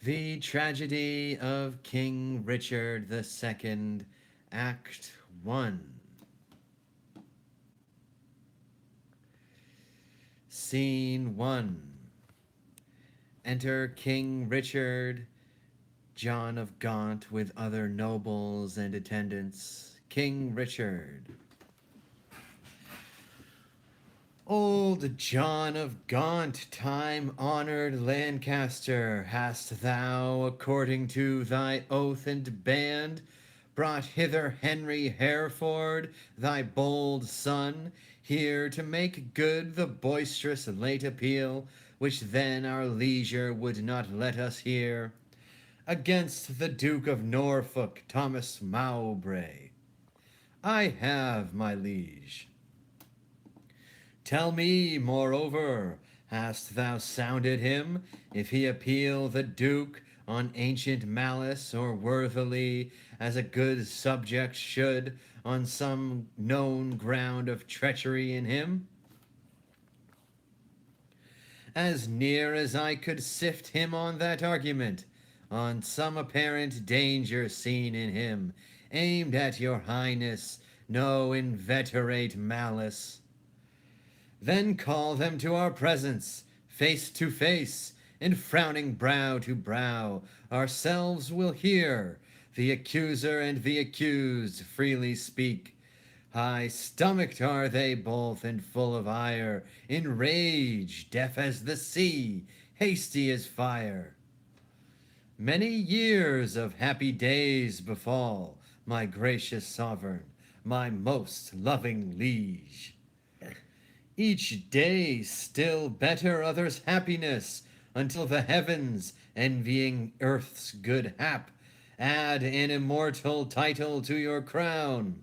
The Tragedy of King Richard II, Act 1. Scene 1. Enter King Richard, John of Gaunt with other nobles and attendants. King Richard. Old John of Gaunt, time-honored Lancaster, hast thou, according to thy oath and band, brought hither Henry Hereford, thy bold son, here to make good the boisterous late appeal, which then our leisure would not let us hear, against the Duke of Norfolk, Thomas Mowbray. I have, my liege. Tell me, moreover, hast thou sounded him, if he appeal the Duke on ancient malice, or worthily, as a good subject should, on some known ground of treachery in him? As near as I could sift him on that argument, on some apparent danger seen in him, aimed at your highness, no inveterate malice. Then call them to our presence, face to face, and frowning brow to brow. Ourselves will hear, the accuser and the accused freely speak. High-stomached are they both, and full of ire, in rage, deaf as the sea, hasty as fire. Many years of happy days befall, my gracious sovereign, my most loving liege. Each day still better others' happiness, until the heavens, envying earth's good hap, add an immortal title to your crown.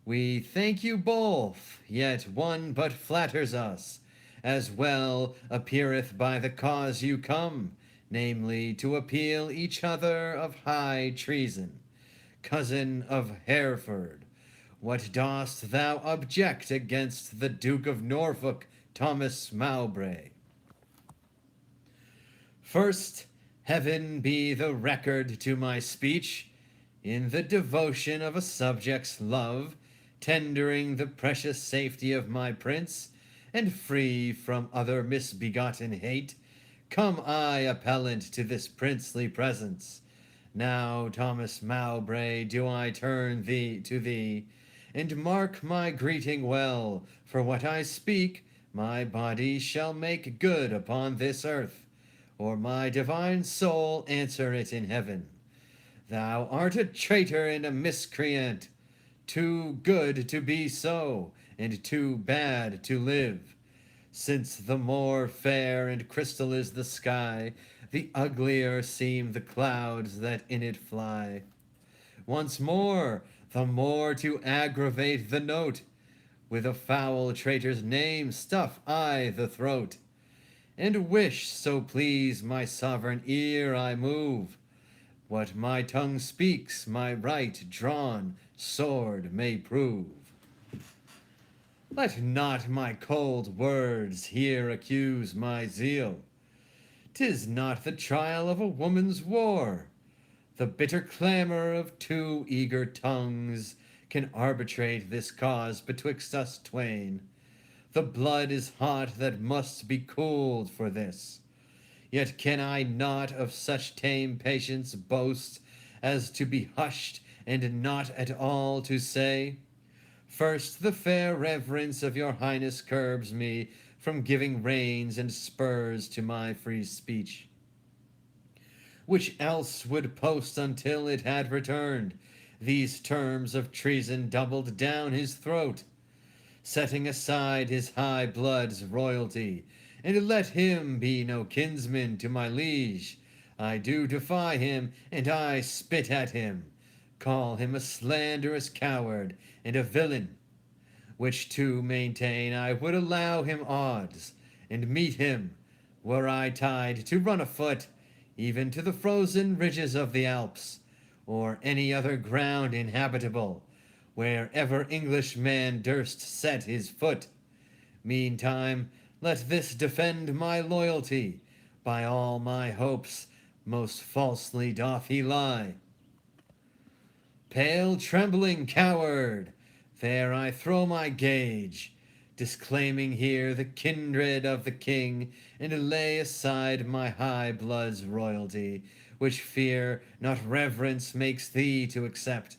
We thank you both, yet one but flatters us, as well appeareth by the cause you come, namely to appeal each other of high treason. Cousin of Hereford, what dost thou object against the Duke of Norfolk, Thomas Mowbray? First, heaven be the record to my speech, in the devotion of a subject's love, tendering the precious safety of my prince, and free from other misbegotten hate, come I appellant to this princely presence. Now, Thomas Mowbray, do I turn thee to thee, and mark my greeting well, for what I speak, my body shall make good upon this earth, or my divine soul answer it in heaven. Thou art a traitor and a miscreant, too good to be so, and too bad to live. Since the more fair and crystal is the sky, the uglier seem the clouds that in it fly. Once more, the more to aggravate the note, with a foul traitor's name stuff I the throat, and wish, so please my sovereign ear I move, what my tongue speaks, my right drawn sword may prove. Let not my cold words here accuse my zeal. 'Tis not the trial of a woman's war. The bitter clamor of two eager tongues can arbitrate this cause betwixt us twain. The blood is hot that must be cooled for this. Yet can I not of such tame patience boast as to be hushed and not at all to say? First, the fair reverence of your highness curbs me from giving reins and spurs to my free speech, which else would post until it had returned these terms of treason doubled down his throat, setting aside his high blood's royalty, and let him be no kinsman to my liege. I do defy him, and I spit at him, call him a slanderous coward and a villain, which to maintain I would allow him odds, and meet him, were I tied to run afoot, even to the frozen ridges of the Alps, or any other ground inhabitable, where ever Englishman durst set his foot. Meantime, let this defend my loyalty, by all my hopes most falsely doth he lie. Pale trembling coward, there I throw my gage, disclaiming here the kindred of the king, and lay aside my high blood's royalty, which fear, not reverence, makes thee to accept.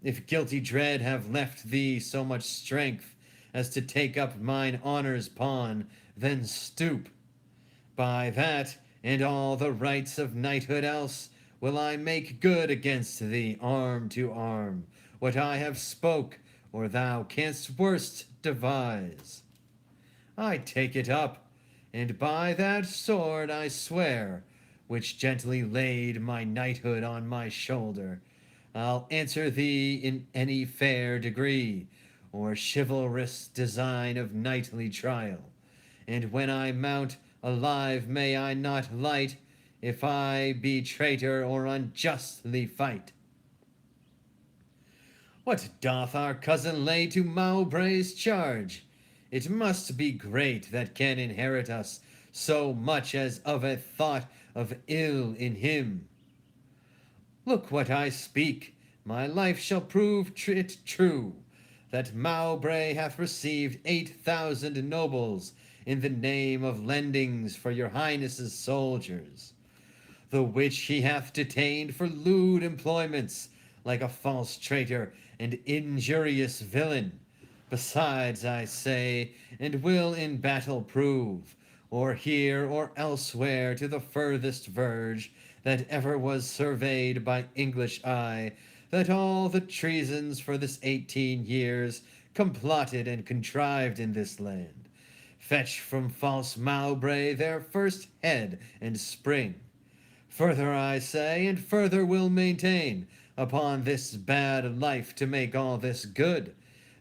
If guilty dread have left thee so much strength as to take up mine honor's pawn, then stoop. By that and all the rights of knighthood else will I make good against thee arm to arm what I have spoke, or thou canst worst devise. I take it up, and by that sword I swear, which gently laid my knighthood on my shoulder, I'll answer thee in any fair degree, or chivalrous design of knightly trial. And when I mount, alive may I not light, if I be traitor or unjustly fight. What doth our cousin lay to Mowbray's charge? It must be great that can inherit us so much as of a thought of ill in him. Look what I speak, my life shall prove it true, that Mowbray hath received 8,000 nobles in the name of lendings for your highness's soldiers, the which he hath detained for lewd employments, like a false traitor and injurious villain. Besides, I say, and will in battle prove, or here or elsewhere to the furthest verge that ever was surveyed by English eye, that all the treasons for this 18 years complotted and contrived in this land, fetch from false Mowbray their first head and spring. Further I say, and further will maintain, upon this bad life to make all this good,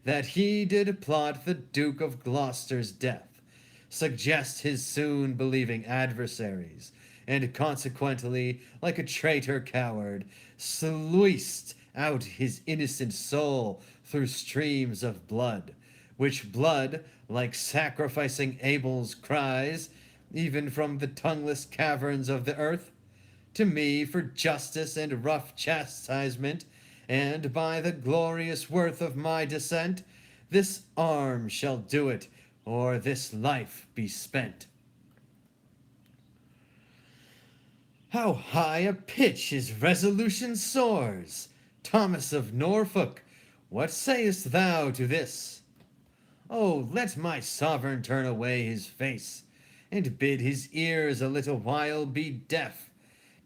that he did plot the Duke of Gloucester's death, suggest his soon believing adversaries, and consequently, like a traitor coward, sluiced out his innocent soul through streams of blood, which blood, like sacrificing Abel's cries, even from the tongueless caverns of the earth, to me for justice and rough chastisement, and by the glorious worth of my descent, this arm shall do it, or this life be spent. How high a pitch his resolution soars! Thomas of Norfolk, what sayest thou to this? Oh, let my sovereign turn away his face, and bid his ears a little while be deaf,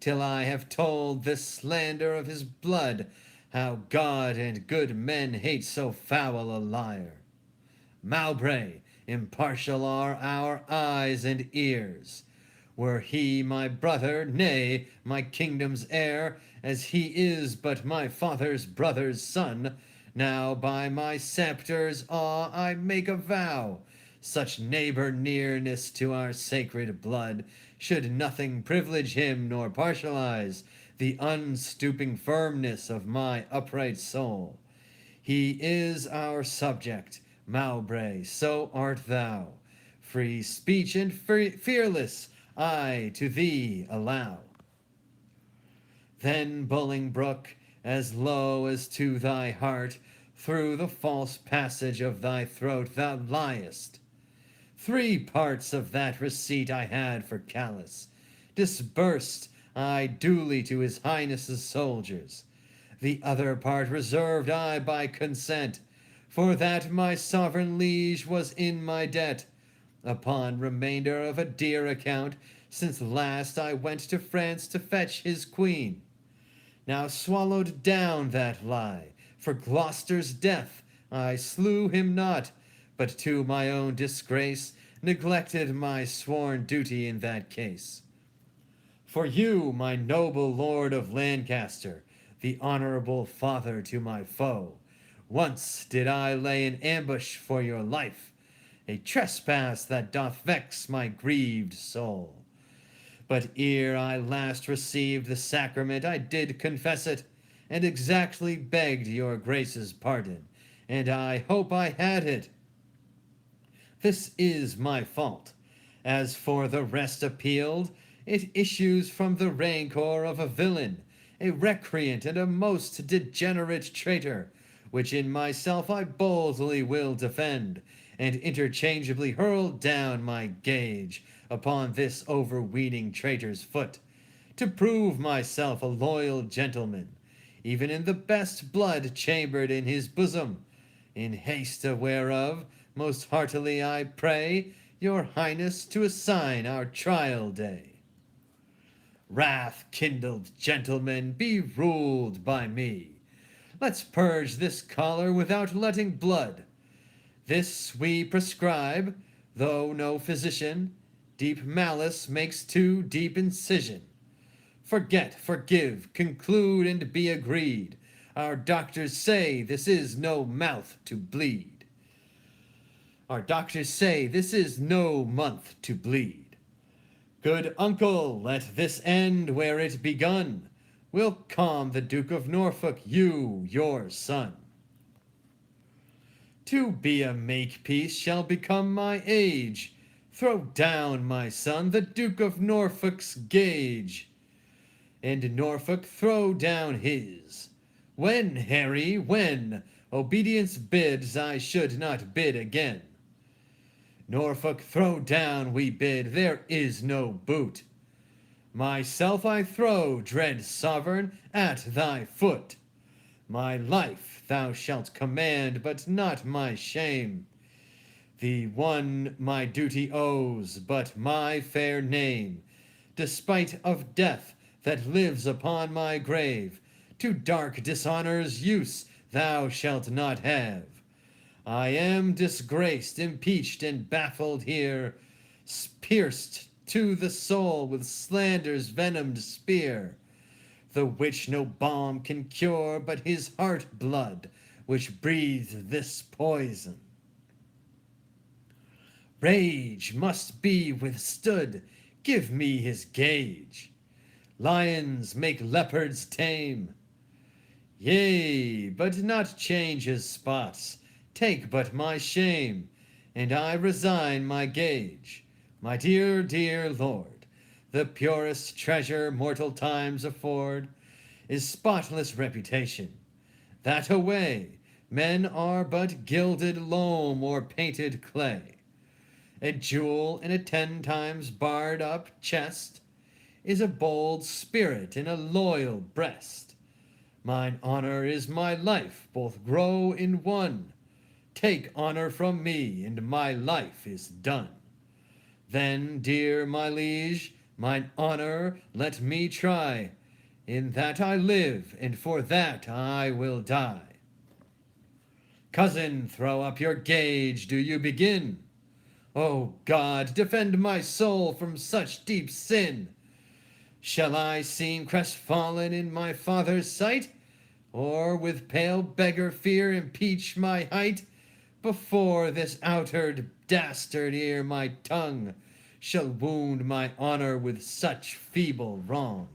till I have told this slander of his blood, how God and good men hate so foul a liar. Mowbray, impartial are our eyes and ears. Were he my brother, nay, my kingdom's heir, as he is but my father's brother's son, now by my scepter's awe I make a vow, such neighbor nearness to our sacred blood should nothing privilege him nor partialize the unstooping firmness of my upright soul. He is our subject, Mowbray, so art thou. Free speech and fearless I to thee allow. Then Bolingbroke, as low as to thy heart, through the false passage of thy throat thou liest. 3 parts of that receipt I had for Callus, disbursed I duly to his highness's soldiers. The other part reserved I by consent, for that my sovereign liege was in my debt, upon remainder of a dear account, since last I went to France to fetch his queen. Now swallowed down that lie, for Gloucester's death I slew him not, but to my own disgrace neglected my sworn duty in that case. For you, my noble lord of Lancaster, the honorable father to my foe, once did I lay in ambush for your life, a trespass that doth vex my grieved soul. But ere I last received the sacrament, I did confess it, and exactly begged your grace's pardon, and I hope I had it. This is my fault. As for the rest appealed, It issues from the rancor of a villain, a recreant and a most degenerate traitor, which in myself I boldly will defend, and interchangeably hurl down my gage upon this overweening traitor's foot, to prove myself a loyal gentleman, even in the best blood chambered in his bosom, in haste whereof most heartily I pray your highness to assign our trial day. Wrath-kindled gentlemen, be ruled by me. Let's purge this collar without letting blood. This we prescribe, though no physician. Deep malice makes too deep incision. Forget, forgive, conclude, and be agreed. Our doctors say this is no mouth to bleed. Our doctors say this is no month to bleed. Good uncle, let this end where it begun. We'll calm the Duke of Norfolk, you, your son. To be a makepeace shall become my age. Throw down, my son, the Duke of Norfolk's gage, and Norfolk throw down his. When, Harry, when? Obedience bids I should not bid again. Norfolk throw down, we bid, there is no boot. Myself I throw, dread sovereign, at thy foot. My life thou shalt command, but not my shame. The one my duty owes, but my fair name, despite of death that lives upon my grave, to dark dishonor's use thou shalt not have. I am disgraced, impeached, and baffled here, pierced to the soul with slander's venomed spear, the which no balm can cure but his heart blood, which breathes this poison. Rage must be withstood, give me his gage. Lions make leopards tame. Yea, but not change his spots, take but my shame, and I resign my gage. My dear, dear lord, the purest treasure mortal times afford is spotless reputation. That away, men are but gilded loam or painted clay. A jewel in a 10 times barred up chest is a bold spirit in a loyal breast. Mine honor is my life, both grow in one. Take honor from me, and my life is done. Then, dear my liege, mine honor let me try. In that I live, and for that I will die. Cousin, throw up your gage, do you begin? O God, defend my soul from such deep sin. Shall I seem crestfallen in my father's sight, or with pale beggar fear impeach my height? Before this outered dastard ere my tongue shall wound my honor with such feeble wrong,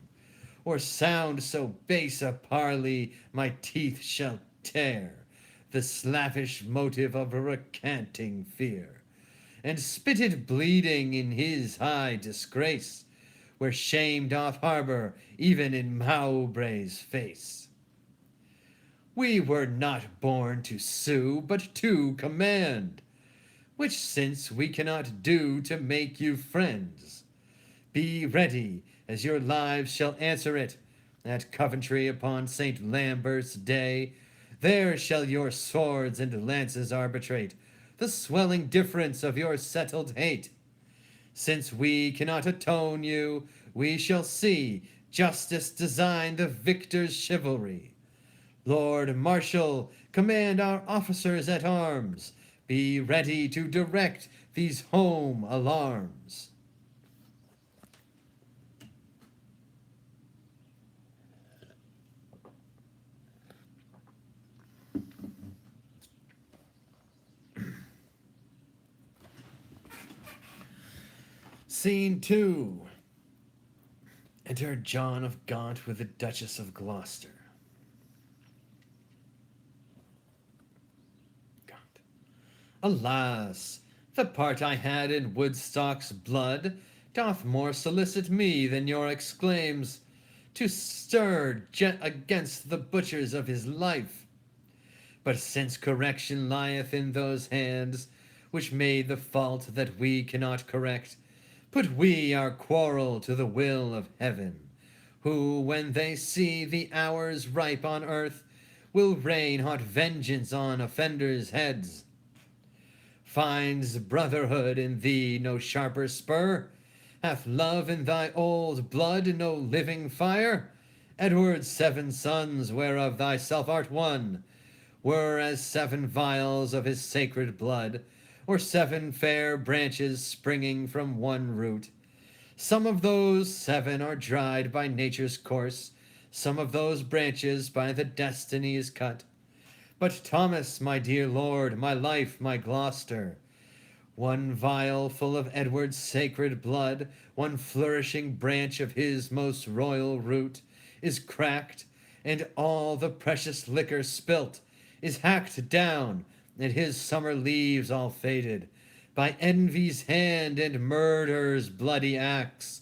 or sound so base a parley my teeth shall tear, the slavish motive of a recanting fear, and spit it bleeding in his high disgrace, where shame doth harbor even in Mowbray's face. We were not born to sue, but to command, which since we cannot do to make you friends. Be ready, as your lives shall answer it, at Coventry upon St. Lambert's day. There shall your swords and lances arbitrate the swelling difference of your settled hate. Since we cannot atone you, we shall see justice design the victor's chivalry. Lord Marshal, command our officers at arms. Be ready to direct these home alarms. Scene 2. Enter John of Gaunt with the Duchess of Gloucester. Alas, the part I had in Woodstock's blood doth more solicit me than your exclaims, to stir against the butchers of his life. But since correction lieth in those hands which made the fault that we cannot correct, put we our quarrel to the will of heaven, who, when they see the hours ripe on earth, will rain hot vengeance on offenders' heads. Finds brotherhood in thee no sharper spur? Hath love in thy old blood no living fire? Edward's 7 sons, whereof thyself art one, were as 7 vials of his sacred blood, or 7 fair branches springing from one root. Some of those 7 are dried by nature's course, some of those branches by the destinies cut. But Thomas, my dear lord, my life, my Gloucester, one vial full of Edward's sacred blood, one flourishing branch of his most royal root, is cracked, and all the precious liquor spilt, is hacked down, and his summer leaves all faded, by envy's hand and murder's bloody axe.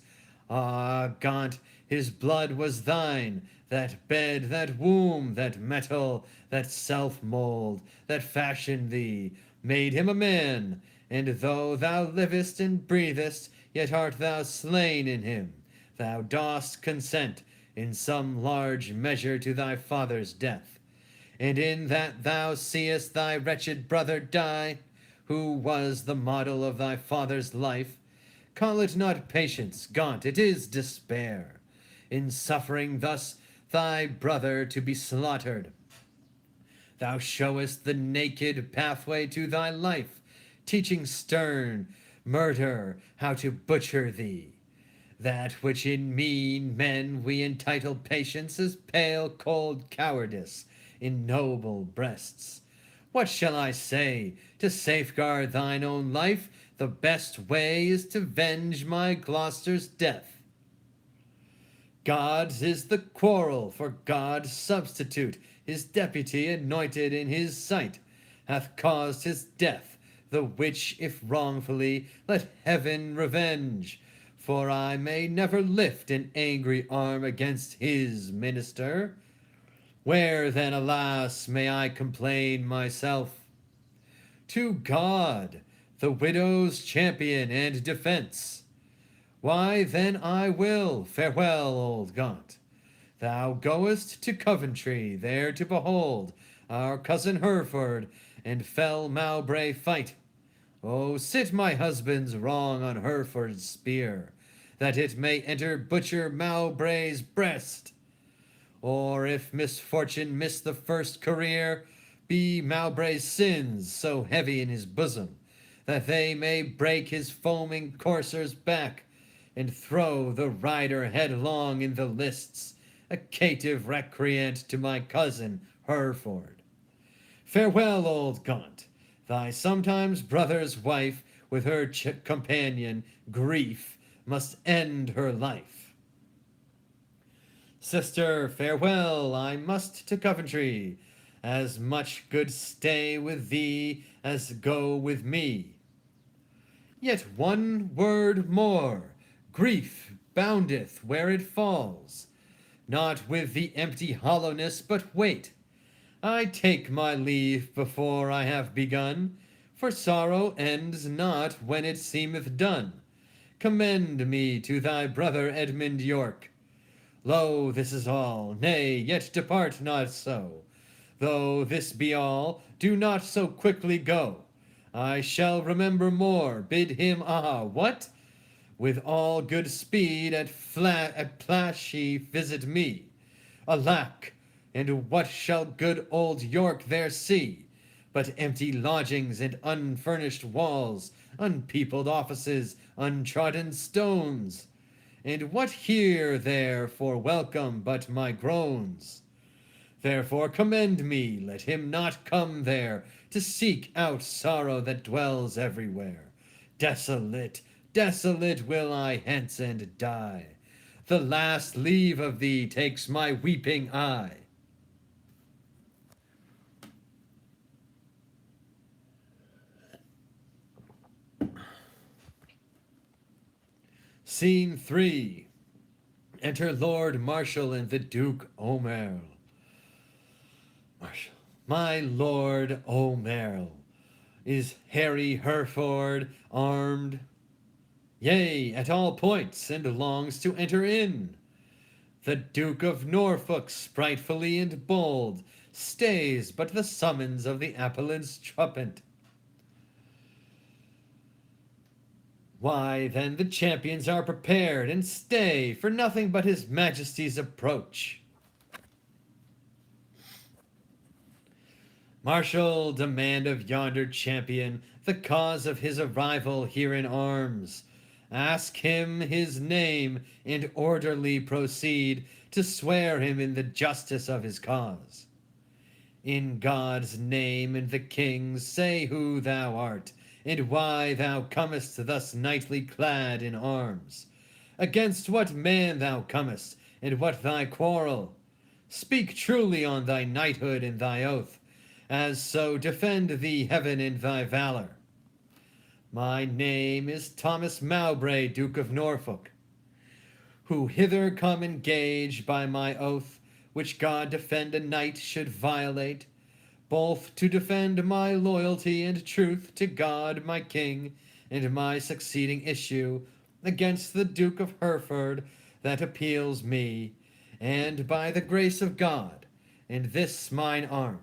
Ah, Gaunt, his blood was thine, that bed, that womb, that metal, that self-mold, that fashioned thee, made him a man, and though thou livest and breathest, yet art thou slain in him. Thou dost consent in some large measure to thy father's death, and in that thou seest thy wretched brother die, who was the model of thy father's life, call it not patience, Gaunt, it is despair, in suffering thus thy brother to be slaughtered. Thou showest the naked pathway to thy life, teaching stern murder how to butcher thee. That which in mean men we entitle patience is pale, cold cowardice in noble breasts. What shall I say? To safeguard thine own life, the best way is to venge my Gloucester's death. God's is the quarrel, for God's substitute, his deputy anointed in his sight, hath caused his death, the which, if wrongfully, let heaven revenge. For I may never lift an angry arm against his minister. Where then, alas, may I complain myself? To God, the widow's champion and defence. Why then I will, farewell, old Gaunt. Thou goest to Coventry, there to behold our cousin Hereford and fell Mowbray fight. Oh, sit my husband's wrong on Hereford's spear, that it may enter butcher Mowbray's breast. Or if misfortune miss the first career, be Mowbray's sins so heavy in his bosom, that they may break his foaming courser's back, and throw the rider headlong in the lists, a caitiff recreant to my cousin Hereford. Farewell, old Gaunt, thy sometimes brother's wife, with her companion, Grief, must end her life. Sister, farewell, I must to Coventry, as much good stay with thee as go with me. Yet one word more, grief boundeth where it falls, not with the empty hollowness, but wait. I take my leave before I have begun, for sorrow ends not when it seemeth done. Commend me to thy brother Edmund York. Lo, this is all, nay, yet depart not so. Though this be all, do not so quickly go. I shall remember more, bid him what? With all good speed at Plashy visit me. Alack, and what shall good old York there see? But empty lodgings and unfurnished walls, unpeopled offices, untrodden stones. And what here there for welcome but my groans? Therefore commend me, let him not come there to seek out sorrow that dwells everywhere. Desolate, desolate will I hence and die. The last leave of thee takes my weeping eye. Scene 3. Enter Lord Marshal and the Duke O'Merle. Marshal. My Lord O'Merle, is Harry Hereford armed? Yea, at all points, and longs to enter in. The Duke of Norfolk, spritefully and bold, stays but the summons of the appellant's trumpet. Why, then the champions are prepared, and stay for nothing but his majesty's approach. Marshal, demand of yonder champion the cause of his arrival here in arms. Ask him his name, and orderly proceed to swear him in the justice of his cause. In God's name and the king's, say who thou art, and why thou comest thus knightly clad in arms. Against what man thou comest, and what thy quarrel. Speak truly on thy knighthood and thy oath, as so defend thee heaven and thy valor. My name is Thomas Mowbray, Duke of Norfolk, who hither come engaged by my oath, which God defend a knight should violate, both to defend my loyalty and truth to God my king, and my succeeding issue, against the Duke of Hereford that appeals me, and by the grace of God, and this mine arm,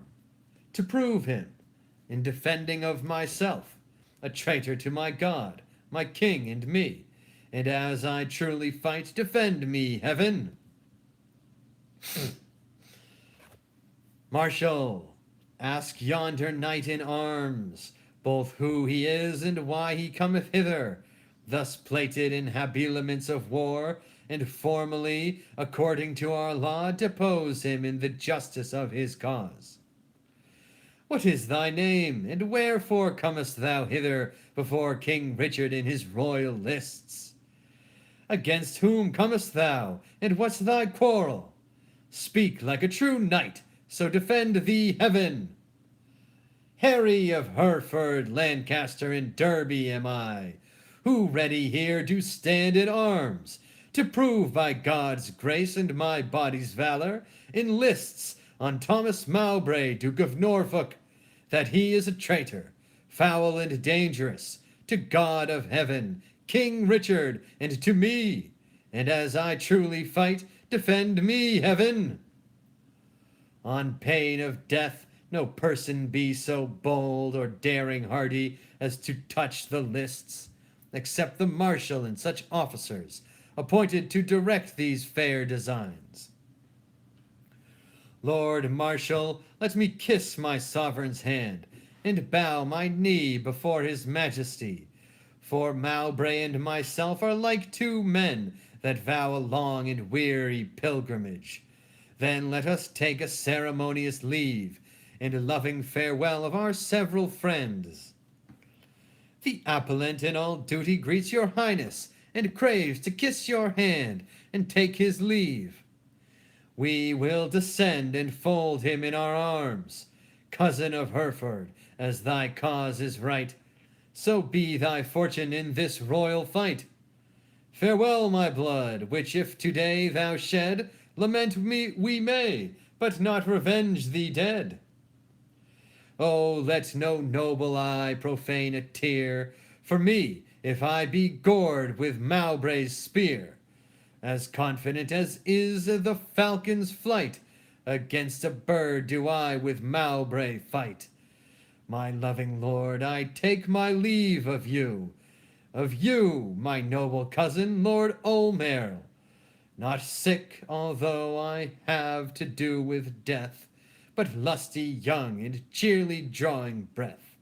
to prove him, in defending of myself, a traitor to my God, my king, and me, and as I truly fight, defend me, heaven. Marshal, ask yonder knight in arms, both who he is and why he cometh hither, thus plated in habiliments of war, and formally, according to our law, depose him in the justice of his cause. What is thy name, and wherefore comest thou hither before King Richard in his royal lists? Against whom comest thou, and what's thy quarrel? Speak like a true knight, so defend thee heaven. Harry of Hereford, Lancaster, and Derby am I, who ready here do stand in arms, to prove by God's grace and my body's valor, in lists on Thomas Mowbray, Duke of Norfolk, that he is a traitor, foul and dangerous, to God of heaven, King Richard, and to me, and as I truly fight, defend me, heaven. On pain of death, no person be so bold or daring hardy as to touch the lists, except the marshal and such officers appointed to direct these fair designs. Lord Marshal, let me kiss my sovereign's hand, and bow my knee before his majesty, for Mowbray and myself are like two men that vow a long and weary pilgrimage. Then let us take a ceremonious leave, and a loving farewell of our several friends. The appellant in all duty greets your highness, and craves to kiss your hand, and take his leave. We will descend and fold him in our arms. Cousin of Hereford, as thy cause is right, so be thy fortune in this royal fight. Farewell, my blood, which if today thou shed, lament me we may, but not revenge thee dead. Oh, let no noble eye profane a tear for me, if I be gored with Mowbray's spear. As confident as is the falcon's flight, against a bird do I with Mowbray fight. My loving lord, I take my leave of you, my noble cousin, Lord O'Merle. Not sick, although I have to do with death, but lusty young and cheerly drawing breath.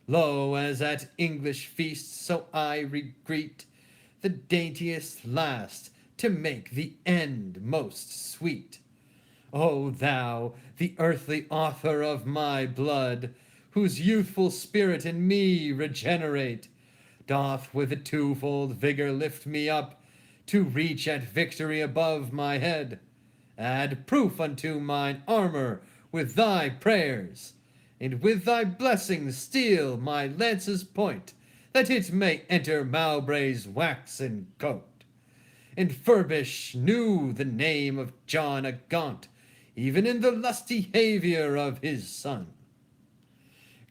Lo, as at English feasts, so I regreet the daintiest last, to make the end most sweet. O thou, the earthly author of my blood, whose youthful spirit in me regenerate, doth with a twofold vigor lift me up, to reach at victory above my head. Add proof unto mine armor with thy prayers, and with thy blessings steel my lance's point, that it may enter Mowbray's waxen coat. and Furbish knew the name of John a Gaunt, even in the lusty behavior of his son.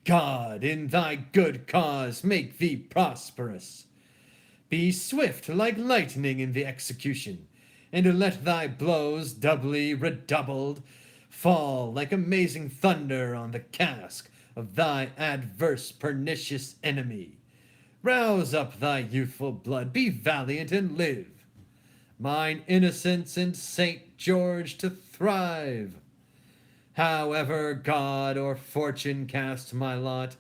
God, in thy good cause, make thee prosperous. Be swift like lightning in the execution, and let thy blows, doubly redoubled, fall like amazing thunder on the casque of thy adverse pernicious enemy. Rouse up thy youthful blood, be valiant and live. Mine innocence and Saint George to thrive. However God or fortune cast my lot,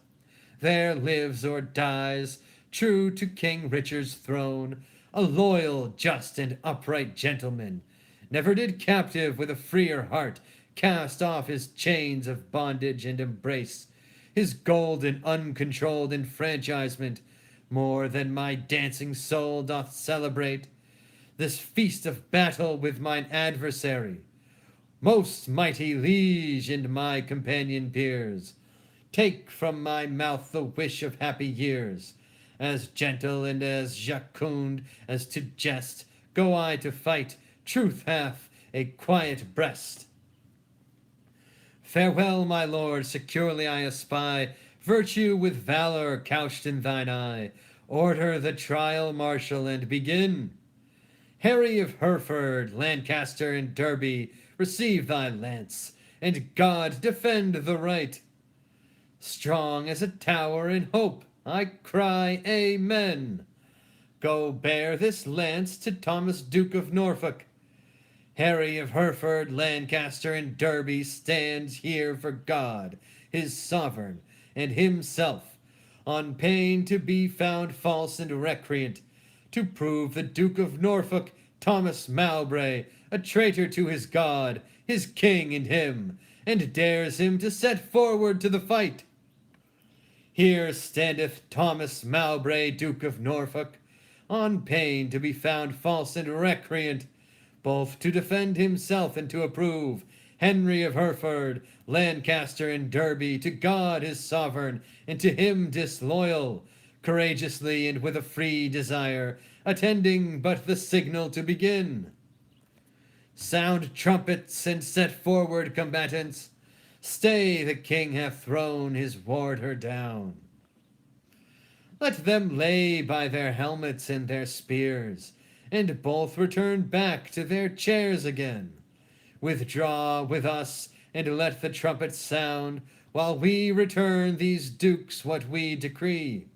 there lives or dies, true to King Richard's throne, a loyal, just, and upright gentleman. Never did captive with a freer heart cast off his chains of bondage and embrace his golden uncontrolled enfranchisement more than my dancing soul doth celebrate this feast of battle with mine adversary. Most mighty liege and my companion peers, take from my mouth the wish of happy years. As gentle and as jocund as to jest, go I to fight, truth hath a quiet breast. Farewell, my lord, securely I espy virtue with valor couched in thine eye. Order the trial, marshal, and begin. Harry of Hereford, Lancaster, and Derby, receive thy lance, and God defend the right. Strong as a tower in hope, I cry amen. Go bear this lance to Thomas Duke of Norfolk. Harry of Hereford, Lancaster, and Derby stands here for God, his sovereign, and himself, on pain to be found false and recreant, to prove the Duke of Norfolk, Thomas Mowbray, a traitor to his God, his king, and him, and dares him to set forward to the fight. Here standeth Thomas Mowbray, Duke of Norfolk, on pain to be found false and recreant, both to defend himself and to approve Henry of Hereford, Lancaster, and Derby to God his sovereign, and to him disloyal, courageously and with a free desire, attending but the signal to begin. Sound trumpets and set forward, combatants. Stay, the king hath thrown his warder down. Let them lay by their helmets and their spears, and both return back to their chairs again. Withdraw with us, and let the trumpets sound, while we return these dukes what we decree.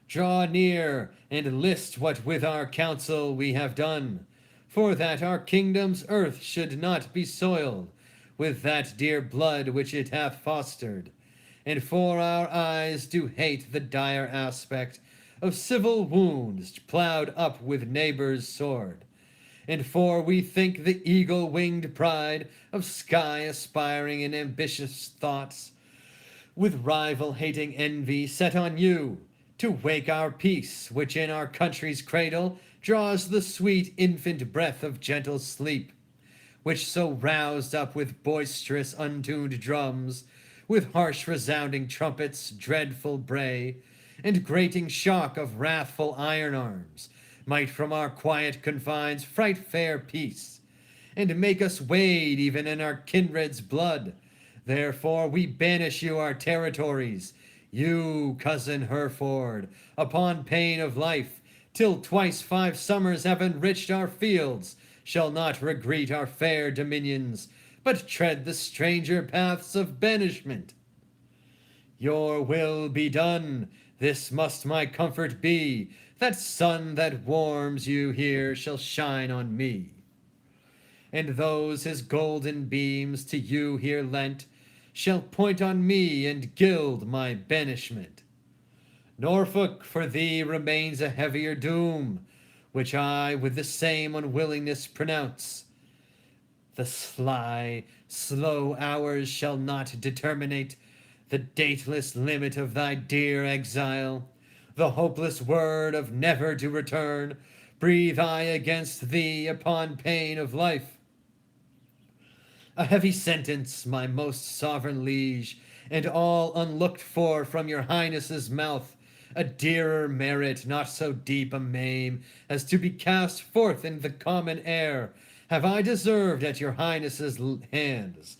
Draw near, and list what with our counsel we have done, for that our kingdom's earth should not be soiled with that dear blood which it hath fostered, and for our eyes do hate the dire aspect of civil wounds ploughed up with neighbor's sword, and for we think the eagle-winged pride of sky aspiring and ambitious thoughts, with rival-hating envy set on you, to wake our peace, which in our country's cradle draws the sweet infant breath of gentle sleep, which so roused up with boisterous untuned drums, with harsh resounding trumpets, dreadful bray, and grating shock of wrathful iron arms, might from our quiet confines fright fair peace, and make us wade even in our kindred's blood. Therefore we banish you our territories, you, cousin Hereford, upon pain of life, till twice 5 summers have enriched our fields, shall not regret our fair dominions, but tread the stranger paths of banishment. Your will be done, this must my comfort be, that sun that warms you here shall shine on me. And those his golden beams to you here lent shall point on me and gild my banishment. Norfolk, for thee remains a heavier doom, which I with the same unwillingness pronounce. The sly, slow hours shall not determinate the dateless limit of thy dear exile. The hopeless word of never to return breathe I against thee upon pain of life. A heavy sentence, my most sovereign liege, and all unlooked for from your highness's mouth, a dearer merit, not so deep a maim, as to be cast forth in the common air, have I deserved at your highness's hands.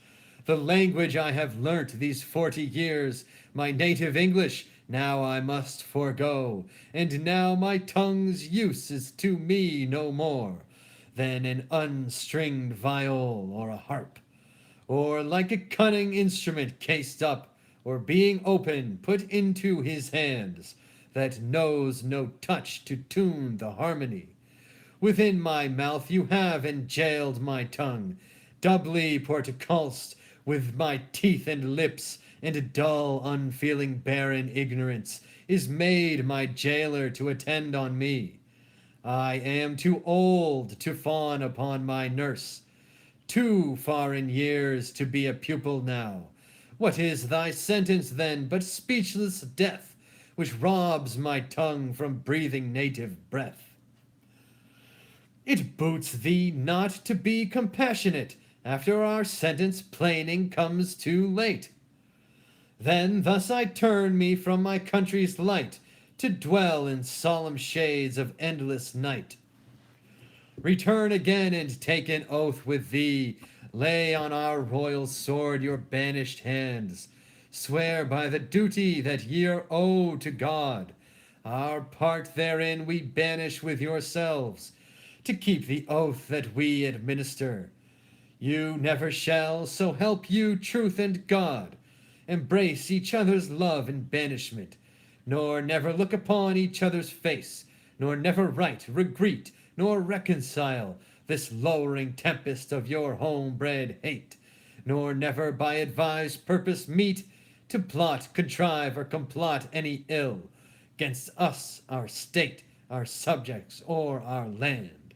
The language I have learnt these 40 years, my native English, now I must forego, and now my tongue's use is to me no more than an unstringed viol or a harp, or like a cunning instrument cased up, or being open put into his hands, that knows no touch to tune the harmony. Within my mouth you have enjailed my tongue, doubly portcullised with my teeth and lips, and a dull, unfeeling, barren ignorance is made my jailer to attend on me. I am too old to fawn upon my nurse, too far in years to be a pupil now. What is thy sentence then but speechless death, which robs my tongue from breathing native breath? It boots thee not to be compassionate, after our sentence plaining comes too late. Then thus I turn me from my country's light, to dwell in solemn shades of endless night. Return again and take an oath with thee. Lay on our royal sword your banished hands. Swear by the duty that ye owe to God. Our part therein we banish with yourselves, to keep the oath that we administer. You never shall, so help you truth and God, embrace each other's love in banishment, nor never look upon each other's face, nor never write, regret, nor reconcile this lowering tempest of your home-bred hate, nor never by advised purpose meet to plot, contrive, or complot any ill gainst us, our state, our subjects, or our land.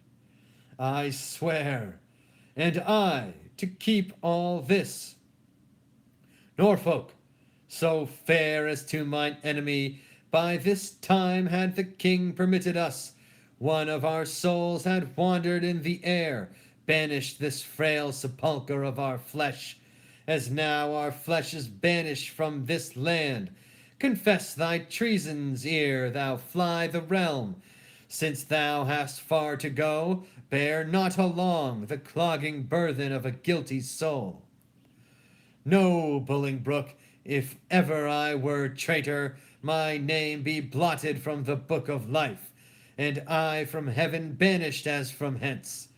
I swear, and I, to keep all this. Norfolk, so fair as to mine enemy, by this time had the king permitted us, one of our souls had wandered in the air, banished this frail sepulchre of our flesh, as now our flesh is banished from this land. Confess thy treasons ere thou fly the realm. Since thou hast far to go, bear not along the clogging burthen of a guilty soul. No, Bolingbroke, if ever I were traitor, my name be blotted from the book of life, and I from heaven banished as from hence.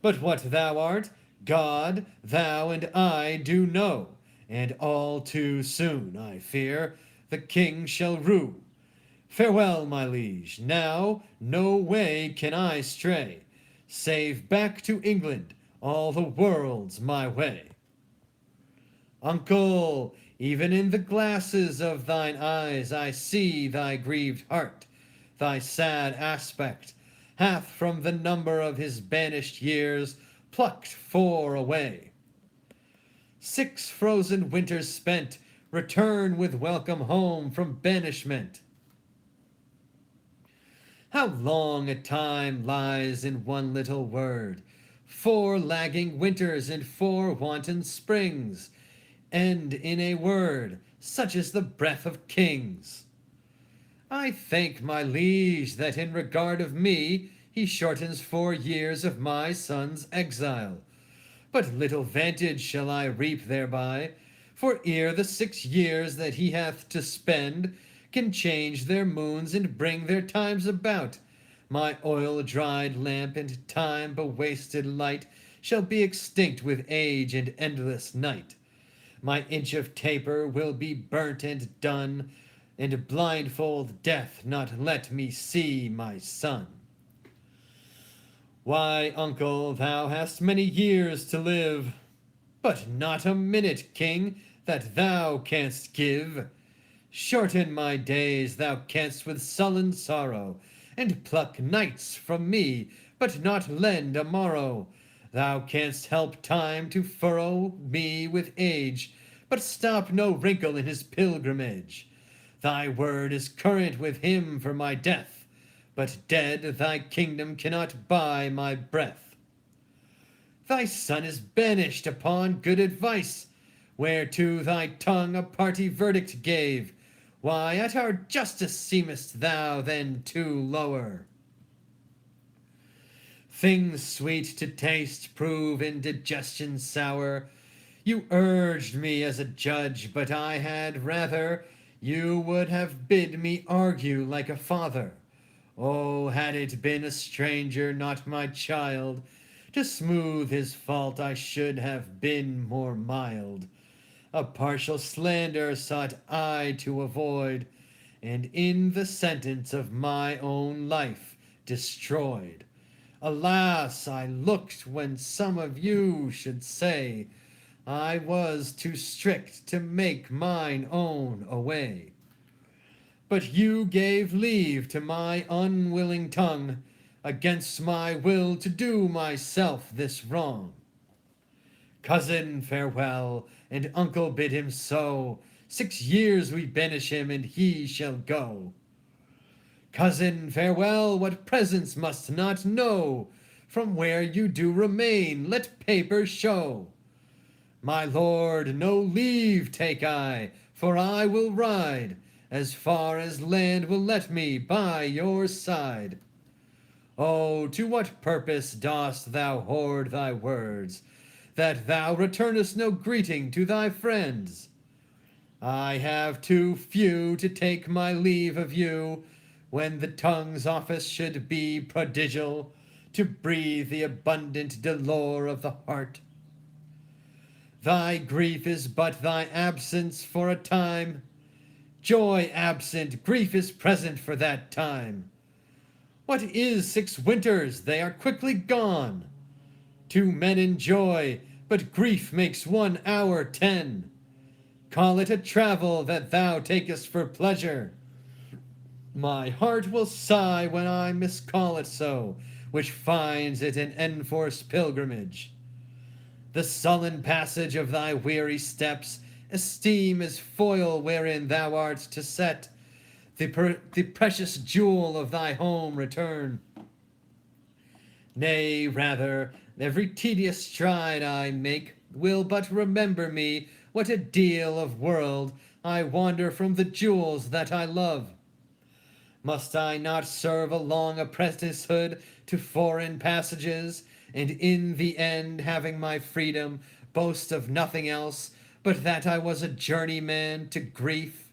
But what thou art, God, thou and I do know, and all too soon, I fear, the king shall rue. Farewell, my liege, now no way can I stray, save back to England, all the world's my way. Uncle, even in the glasses of thine eyes I see thy grieved heart, thy sad aspect hath from the number of his banished years plucked 4 away. 6 frozen winters spent, return with welcome home from banishment. How long a time lies in one little word, 4 lagging winters and 4 wanton springs, end in a word, such is the breath of kings. I thank my liege that in regard of me he shortens 4 years of my son's exile. But little vantage shall I reap thereby, for ere the 6 years that he hath to spend can change their moons and bring their times about, my oil-dried lamp and time-bewasted light shall be extinct with age and endless night. My inch of taper will be burnt and done, and blindfold death not let me see my son. Why, uncle, thou hast many years to live, but not a minute, king, that thou canst give. Shorten my days thou canst with sullen sorrow, and pluck nights from me, but not lend a morrow. Thou canst help time to furrow me with age, but stop no wrinkle in his pilgrimage. Thy word is current with him for my death, but dead thy kingdom cannot buy my breath. Thy son is banished upon good advice, whereto thy tongue a party verdict gave. Why, at our justice seemest thou then to lower. Things sweet to taste prove in digestion sour. You urged me as a judge, but I had rather you would have bid me argue like a father. Oh, had it been a stranger, not my child, to smooth his fault I should have been more mild. A partial slander sought I to avoid, and in the sentence of my own life destroyed. Alas, I looked when some of you should say I was too strict to make mine own away. But you gave leave to my unwilling tongue against my will to do myself this wrong. Cousin, farewell, and uncle bid him so. 6 years we banish him, and he shall go. Cousin, farewell, what presents must not know. From where you do remain, let paper show. My lord, no leave take I, for I will ride as far as land will let me by your side. Oh, to what purpose dost thou hoard thy words, that thou returnest no greeting to thy friends? I have too few to take my leave of you, when the tongue's office should be prodigal, to breathe the abundant dolor of the heart. Thy grief is but thy absence for a time. Joy absent, grief is present for that time. What is 6 winters? They are quickly gone. 2 men enjoy, but grief makes 1 hour 10. Call it a travel that thou takest for pleasure. My heart will sigh when I miscall it so, which finds it an enforced pilgrimage. The sullen passage of thy weary steps esteem as foil wherein thou art to set the precious jewel of thy home return. Nay, rather, every tedious stride I make will but remember me what a deal of world I wander from the jewels that I love. Must I not serve a long apprenticeship to foreign passages, and in the end, having my freedom, boast of nothing else but that I was a journeyman to grief?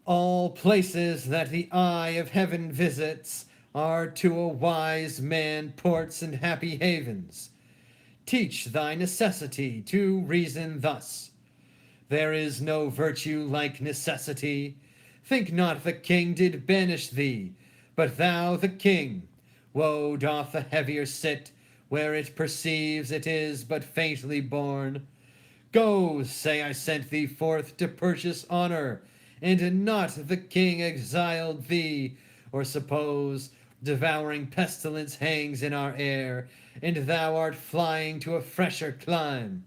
All places that the eye of heaven visits are to a wise man ports and happy havens. Teach thy necessity to reason thus. There is no virtue like necessity. Think not the king did banish thee, but thou the king. Woe doth the heavier sit, where it perceives it is but faintly born. Go, say I sent thee forth to purchase honor, and not the king exiled thee. Or suppose devouring pestilence hangs in our air, and thou art flying to a fresher clime.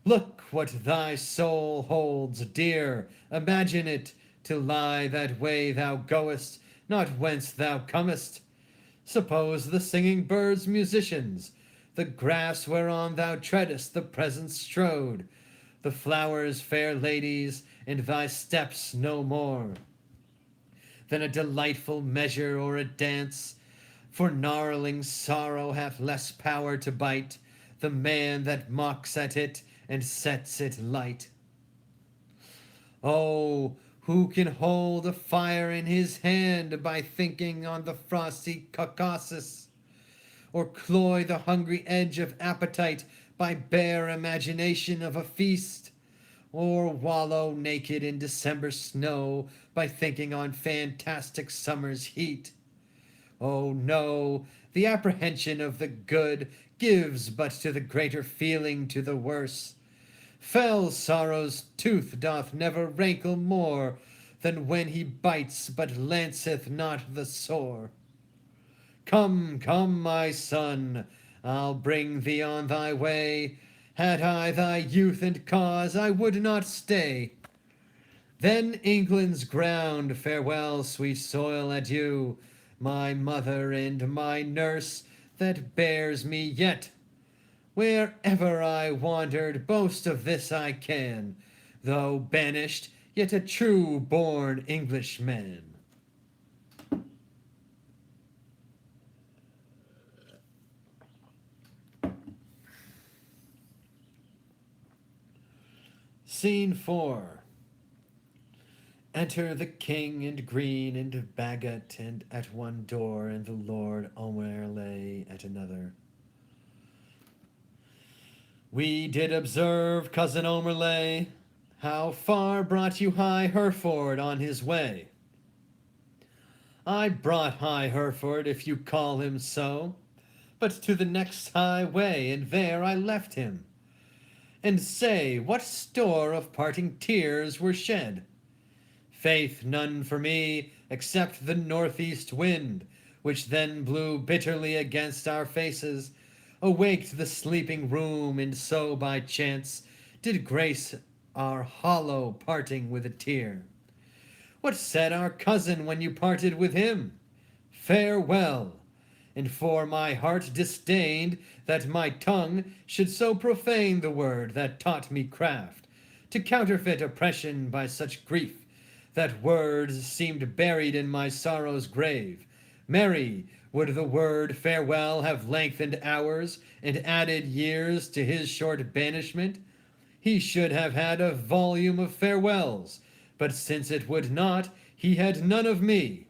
Look what thy soul holds dear, imagine it, to lie that way thou goest, not whence thou comest. Suppose the singing birds musicians, the grass whereon thou treadest the presence strode, the flowers fair ladies, and thy steps no more than a delightful measure or a dance. For gnarling sorrow hath less power to bite the man that mocks at it and sets it light. Oh, who can hold a fire in his hand by thinking on the frosty Caucasus, or cloy the hungry edge of appetite by bare imagination of a feast, or wallow naked in December snow by thinking on fantastic summer's heat? Oh no, the apprehension of the good gives but to the greater feeling to the worse. Fell sorrow's tooth doth never rankle more than when he bites but lanceth not the sore. Come, come, my son, I'll bring thee on thy way. Had I thy youth and cause, I would not stay. Then England's ground, farewell, sweet soil, adieu, my mother and my nurse that bears me yet. Wherever I wandered, boast of this I can, though banished, yet a true-born Englishman. Scene 4. Enter the king and Green and Bagot and at one door, and the Lord Omerley at another. We did observe, cousin Omerley, how far brought you High Hereford on his way. I brought High Hereford, if you call him so, but to the next highway, and there I left him. And say, what store of parting tears were shed? Faith, none for me, except the northeast wind, which then blew bitterly against our faces, awaked the sleeping room, and so by chance did grace our hollow parting with a tear. What said our cousin when you parted with him? Farewell! And for my heart disdained that my tongue should so profane the word that taught me craft, to counterfeit oppression by such grief, that words seemed buried in my sorrow's grave. Marry, would the word farewell have lengthened hours and added years to his short banishment? He should have had a volume of farewells, but since it would not, he had none of me.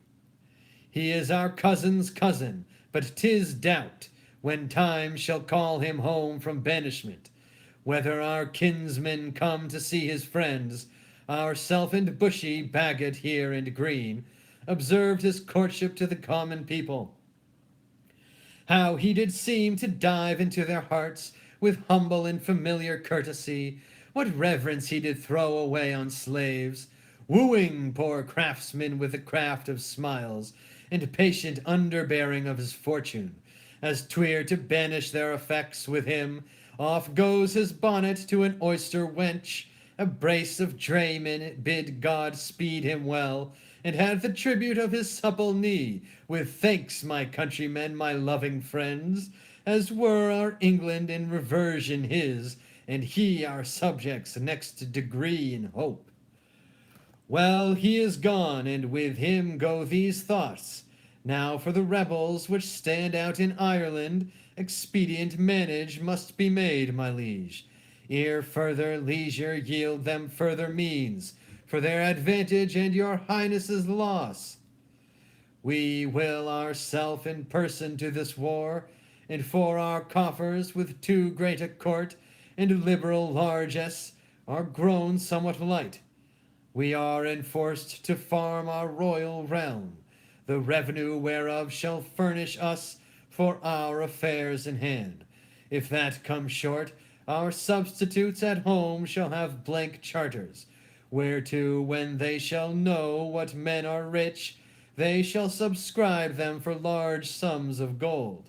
He is our cousin's cousin, but 'tis doubt, when time shall call him home from banishment, whether our kinsmen come to see his friends. Ourself and Bushy, Bagot here and Green, observed his courtship to the common people. How he did seem to dive into their hearts with humble and familiar courtesy, what reverence he did throw away on slaves, wooing poor craftsmen with the craft of smiles, and patient underbearing of his fortune, as twere to banish their effects with him, off goes his bonnet to an oyster wench, a brace of draymen bid God speed him well, and had the tribute of his supple knee, with thanks, my countrymen, my loving friends, as were our England in reversion his, and he our subjects next degree in hope. Well, he is gone, and with him go these thoughts. Now for the rebels which stand out in Ireland, expedient manage must be made, my liege, ere further leisure yield them further means, for their advantage and your highness's loss. We will ourself in person to this war, and for our coffers with too great a court and liberal largesse are grown somewhat light. We are enforced to farm our royal realm, the revenue whereof shall furnish us for our affairs in hand. If that come short, our substitutes at home shall have blank charters, whereto when they shall know what men are rich, they shall subscribe them for large sums of gold,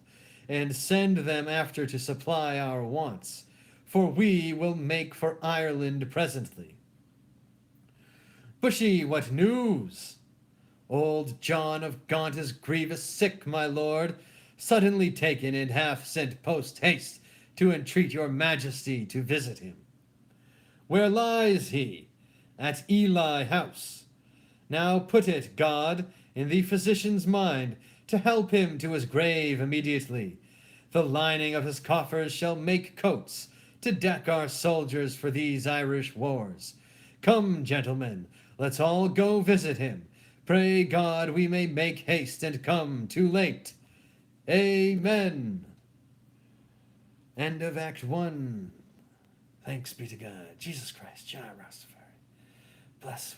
and send them after to supply our wants, for we will make for Ireland presently. Bushy, what news? Old John of Gaunt is grievous sick, my lord, suddenly taken, and hath sent post-haste to entreat your majesty to visit him. Where lies he? At Ely House. Now put it, God, in the physician's mind, to help him to his grave immediately. The lining of his coffers shall make coats, to deck our soldiers for these Irish wars. Come, gentlemen, let's all go visit him. Pray God we may make haste and come too late. Amen. End of Act 1. Thanks be to God. Jesus Christ, Jah Rastafari. Bless.